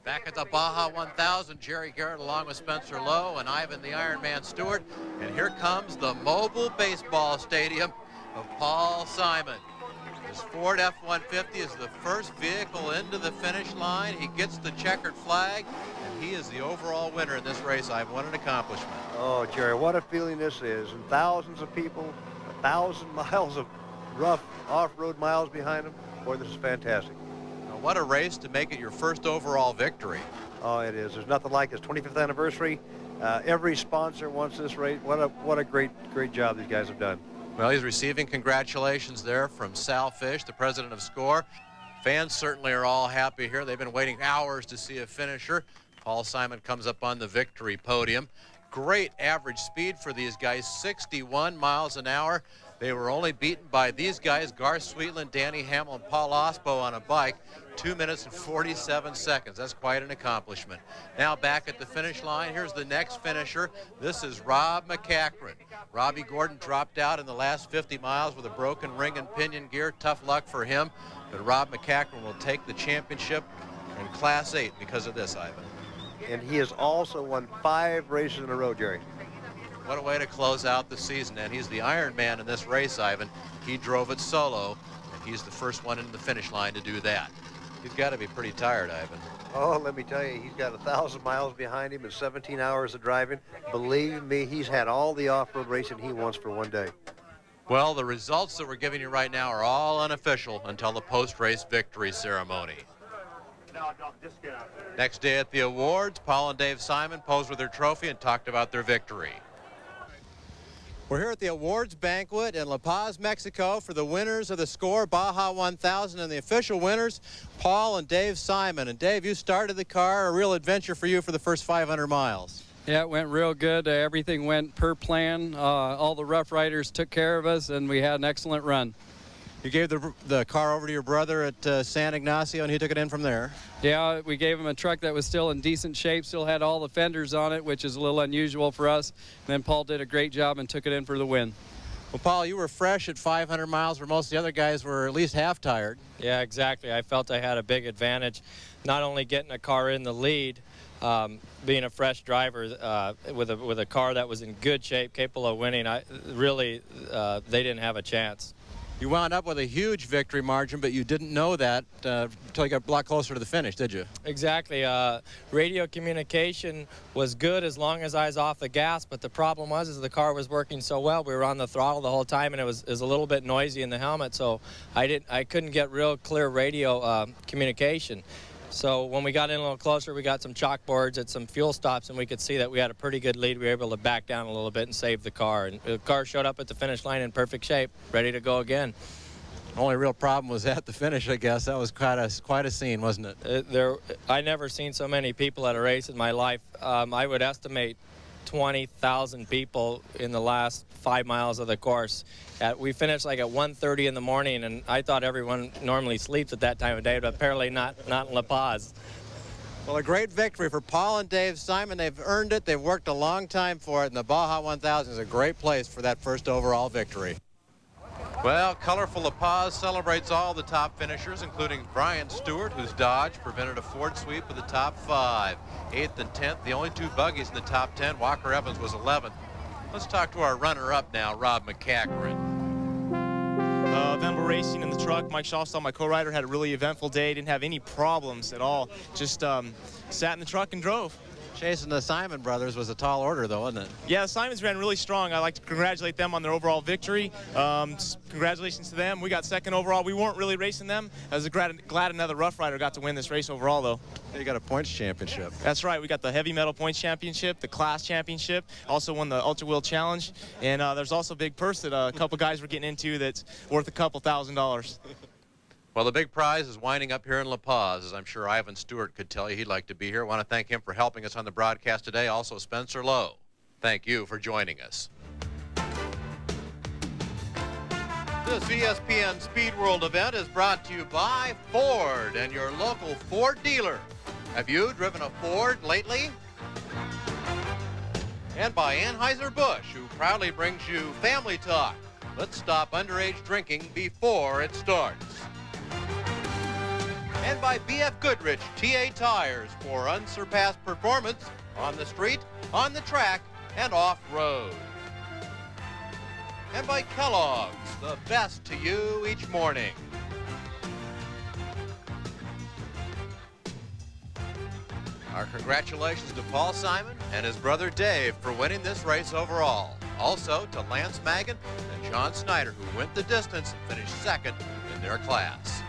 Back at the Baja 1000, Jerry Garrett along with Spencer Lowe and Ivan the Ironman Stewart. And here comes the mobile baseball stadium of Paul Simon. His Ford F-150 is the first vehicle into the finish line. He gets the checkered flag, and he is the overall winner in this race. What an accomplishment. Oh, Jerry, what a feeling this is. And thousands of people, 1,000 miles of rough off-road miles behind them. Boy, this is fantastic. What a race to make it your first overall victory. Oh, it is. There's nothing like its 25th anniversary. Every sponsor wants this race. What a great job these guys have done. Well, he's receiving congratulations there from Sal Fish, the president of SCORE. Fans certainly are all happy here. They've been waiting hours to see a finisher. Paul Simon comes up on the victory podium. Great average speed for these guys, 61 miles an hour. They were only beaten by these guys, Garth Sweetland, Danny Hamill, and Paul Osbo on a bike, 2 minutes and 47 seconds. That's quite an accomplishment. Now back at the finish line, here's the next finisher. This is Rob McCachran. Robbie Gordon dropped out in the last 50 miles with a broken ring and pinion gear. Tough luck for him, but Rob McCachran will take the championship in Class 8 because of this, Ivan. And he has also won 5 races in a row, Jerry. What a way to close out the season, and he's the Iron Man in this race, Ivan. He drove it solo, and he's the first one into the finish line to do that. He's got to be pretty tired, Ivan. Oh, let me tell you, he's got 1,000 miles behind him and 17 hours of driving. Believe me, he's had all the off-road racing he wants for one day. Well, the results that we're giving you right now are all unofficial until the post-race victory ceremony. Next day at the awards, Paul and Dave Simon posed with their trophy and talked about their victory. We're here at the awards banquet in La Paz, Mexico for the winners of the SCORE Baja 1000 and the official winners, Paul and Dave Simon. And Dave, you started the car, a real adventure for you for the first 500 miles. Yeah, it went real good. Everything went per plan. All the Rough Riders took care of us, and we had an excellent run. You gave the car over to your brother at San Ignacio, and he took it in from there. Yeah, we gave him a truck that was still in decent shape, still had all the fenders on it, which is a little unusual for us. And then Paul did a great job and took it in for the win. Well, Paul, you were fresh at 500 miles where most of the other guys were at least half tired. Yeah, exactly. I felt I had a big advantage, not only getting a car in the lead, being a fresh driver with a car that was in good shape, capable of winning. They didn't have a chance. You wound up with a huge victory margin, but you didn't know that until you got a lot closer to the finish, did you? Exactly. Radio communication was good as long as I was off the gas, but the problem was the car was working so well. We were on the throttle the whole time, and it was a little bit noisy in the helmet, so I couldn't get real clear radio communication. So when we got in a little closer, we got some chalkboards at some fuel stops, and we could see that we had a pretty good lead. We were able to back down a little bit and save the car. And the car showed up at the finish line in perfect shape, ready to go again. Only real problem was at the finish, I guess. That was quite a scene, wasn't it? I never seen so many people at a race in my life. I would estimate 20,000 people in the last 5 miles of the course. We finished like at 1:30 in the morning, and I thought everyone normally sleeps at that time of day, but apparently not in La Paz. Well, a great victory for Paul and Dave Simon. They've earned it. They've worked a long time for it, and the Baja 1000 is a great place for that first overall victory. Well, colorful La Paz celebrates all the top finishers, including Brian Stewart, whose Dodge prevented a Ford sweep of the top 5. 8th and 10th, the only 2 buggies in the top 10. Walker Evans was 11th. Let's talk to our runner-up now, Rob McCachran. Eventful racing in the truck. Mike Shawstall, my co-rider, had a really eventful day. Didn't have any problems at all. Just sat in the truck and drove. Chasing the Simon brothers was a tall order, though, wasn't it? Yeah, the Simons ran really strong. I'd like to congratulate them on their overall victory. Congratulations to them. We got 2nd overall. We weren't really racing them. I was glad another Rough Rider got to win this race overall, though. You got a points championship. That's right. We got the Heavy Metal Points Championship, the Class Championship, also won the Ultra Wheel Challenge, and there's also a big purse that a couple guys were getting into that's worth a couple $1,000s. Well, the big prize is winding up here in La Paz, as I'm sure Ivan Stewart could tell you he'd like to be here. I want to thank him for helping us on the broadcast today. Also, Spencer Lowe, thank you for joining us. This ESPN Speed World event is brought to you by Ford and your local Ford dealer. Have you driven a Ford lately? And by Anheuser-Busch, who proudly brings you Family Talk. Let's stop underage drinking before it starts. And by BF Goodrich TA Tires for unsurpassed performance on the street, on the track, and off-road. And by Kellogg's, the best to you each morning. Our congratulations to Paul Simon and his brother Dave for winning this race overall. Also to Lance Magan and John Snyder, who went the distance and finished second in their class.